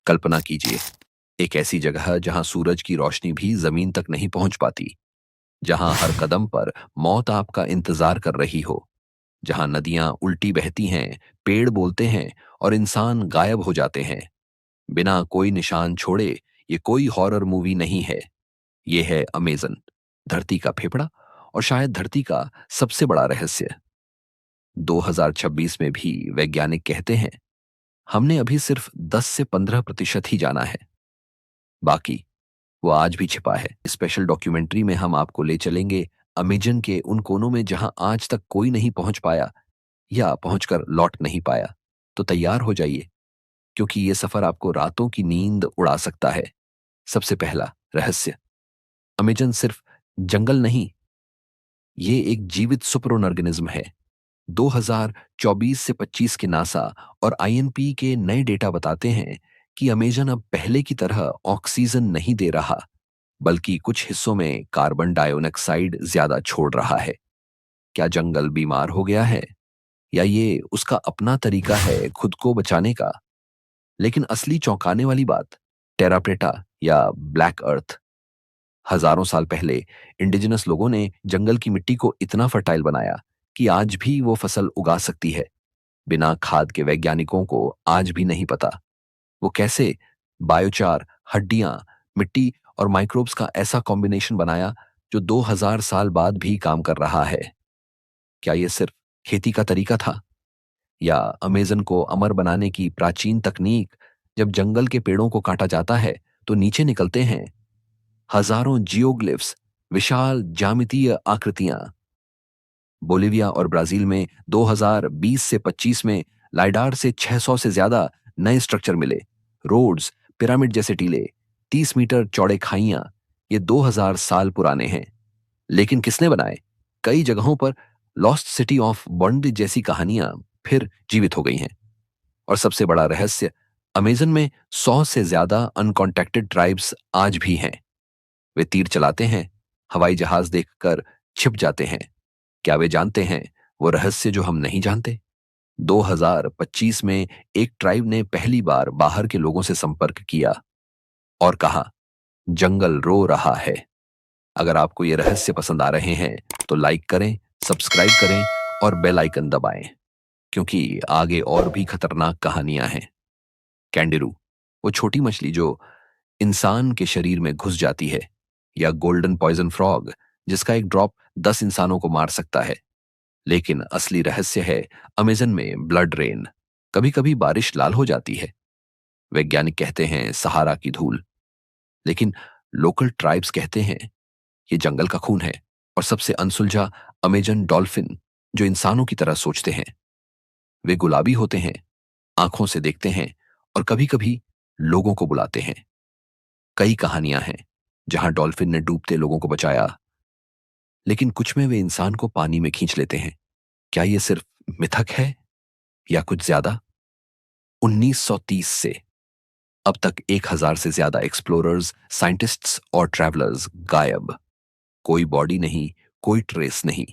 कल्पना कीजिए, एक ऐसी जगह जहां सूरज की रोशनी भी जमीन तक नहीं पहुंच पाती, जहां हर कदम पर मौत आपका इंतजार कर रही हो, जहां नदियां उल्टी बहती हैं, पेड़ बोलते हैं और इंसान गायब हो जाते हैं बिना कोई निशान छोड़े। ये कोई हॉरर मूवी नहीं है, ये है अमेजन, धरती का फेफड़ा और शायद धरती का सबसे बड़ा रहस्य। 2026 में भी वैज्ञानिक कहते हैं हमने अभी सिर्फ 10 से 15% ही जाना है, बाकी वो आज भी छिपा है। स्पेशल डॉक्यूमेंट्री में हम आपको ले चलेंगे अमेजन के उन कोनों में जहां आज तक कोई नहीं पहुंच पाया या पहुंचकर लौट नहीं पाया। तो तैयार हो जाइए, क्योंकि ये सफर आपको रातों की नींद उड़ा सकता है। सबसे पहला रहस्य, अमेजन सिर्फ जंगल नहीं, ये एक जीवित सुपर ऑर्गेनिज्म है। 2024 से 25 के नासा और आईएनपी के नए डेटा बताते हैं कि अमेजन अब पहले की तरह ऑक्सीजन नहीं दे रहा, बल्कि कुछ हिस्सों में कार्बन डाइऑक्साइड ज्यादा छोड़ रहा है। क्या जंगल बीमार हो गया है, या ये उसका अपना तरीका है खुद को बचाने का? लेकिन असली चौंकाने वाली बात, टेराप्रेटा या ब्लैक अर्थ, हजारों साल पहले इंडिजिनस लोगों ने जंगल की मिट्टी को इतना फर्टाइल बनाया कि आज भी वो फसल उगा सकती है बिना खाद के। वैज्ञानिकों को आज भी नहीं पता वो कैसे बायोचार, हड्डियां, मिट्टी और माइक्रोब्स का ऐसा कॉम्बिनेशन बनाया जो 2000 साल बाद भी काम कर रहा है। क्या ये सिर्फ खेती का तरीका था, या अमेजन को अमर बनाने की प्राचीन तकनीक? जब जंगल के पेड़ों को काटा जाता है तो नीचे निकलते हैं हजारों जियोग्लिफ्स, विशाल ज्यामितीय आकृतियां। बोलिविया और ब्राजील में 2020 से 25 में लाइडार से 600 से ज्यादा नए स्ट्रक्चर मिले। रोड्स, पिरामिड जैसे टीले, 30 मीटर चौड़े खाइयां, ये 2000 साल पुराने हैं। लेकिन किसने बनाए? कई जगहों पर लॉस्ट सिटी ऑफ बॉन्ड जैसी कहानियां फिर जीवित हो गई हैं। और सबसे बड़ा रहस्य, अमेजन में 100 से ज्यादा अनकॉन्टैक्टेड ट्राइब्स आज भी हैं। वे तीर चलाते हैं, हवाई जहाज देखकर छिप जाते हैं। क्या वे जानते हैं वो रहस्य जो हम नहीं जानते? 2025 में एक ट्राइब ने पहली बार बाहर के लोगों से संपर्क किया और कहा, जंगल रो रहा है। अगर आपको ये रहस्य पसंद आ रहे हैं तो लाइक करें, सब्सक्राइब करें और बेल आइकन दबाएं, क्योंकि आगे और भी खतरनाक कहानियां हैं। कैंडिरू, वो छोटी मछली जो इंसान के शरीर में घुस जाती है, या गोल्डन पॉइजन फ्रॉग, जिसका एक ड्रॉप 10 इंसानों को मार सकता है। लेकिन असली रहस्य है अमेजन में ब्लड रेन। कभी कभी बारिश लाल हो जाती है, वैज्ञानिक कहते हैं सहारा की धूल, लेकिन लोकल ट्राइब्स कहते हैं ये जंगल का खून है। और सबसे अनसुलझा, अमेजन डॉल्फिन, जो इंसानों की तरह सोचते हैं। वे गुलाबी होते हैं, आंखों से देखते हैं और कभी कभी लोगों को बुलाते हैं। कई कहानियां हैं जहां डॉल्फिन ने डूबते लोगों को बचाया, लेकिन कुछ में वे इंसान को पानी में खींच लेते हैं। क्या ये सिर्फ मिथक है या कुछ ज्यादा? 1930 से अब तक 1000 से ज्यादा एक्सप्लोरर्स, साइंटिस्ट्स और ट्रैवलर्स गायब। कोई बॉडी नहीं, कोई ट्रेस नहीं।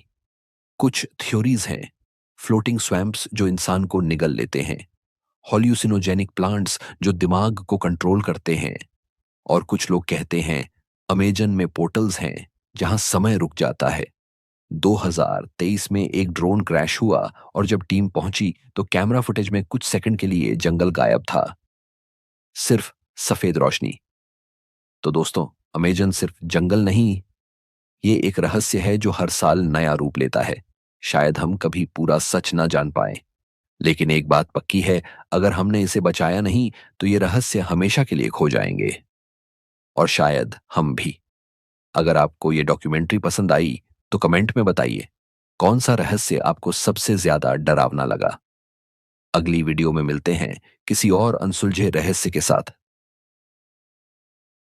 कुछ थ्योरीज हैं, फ्लोटिंग स्वैम्प्स जो इंसान को निगल लेते हैं, हॉल्यूसिनोजेनिक प्लांट्स जो दिमाग को कंट्रोल करते हैं, और कुछ लोग कहते हैं अमेजन में पोर्टल्स हैं जहां समय रुक जाता है। 2023 में एक ड्रोन क्रैश हुआ और जब टीम पहुंची तो कैमरा फुटेज में कुछ सेकंड के लिए जंगल गायब था, सिर्फ सफेद रोशनी। तो दोस्तों, अमेजन सिर्फ जंगल नहीं, ये एक रहस्य है जो हर साल नया रूप लेता है। शायद हम कभी पूरा सच ना जान पाए, लेकिन एक बात पक्की है, अगर हमने इसे बचाया नहीं तो ये रहस्य हमेशा के लिए खो जाएंगे, और शायद हम भी। अगर आपको ये डॉक्यूमेंट्री पसंद आई तो कमेंट में बताइए कौन सा रहस्य आपको सबसे ज्यादा डरावना लगा। अगली वीडियो में मिलते हैं किसी और अनसुलझे रहस्य के साथ।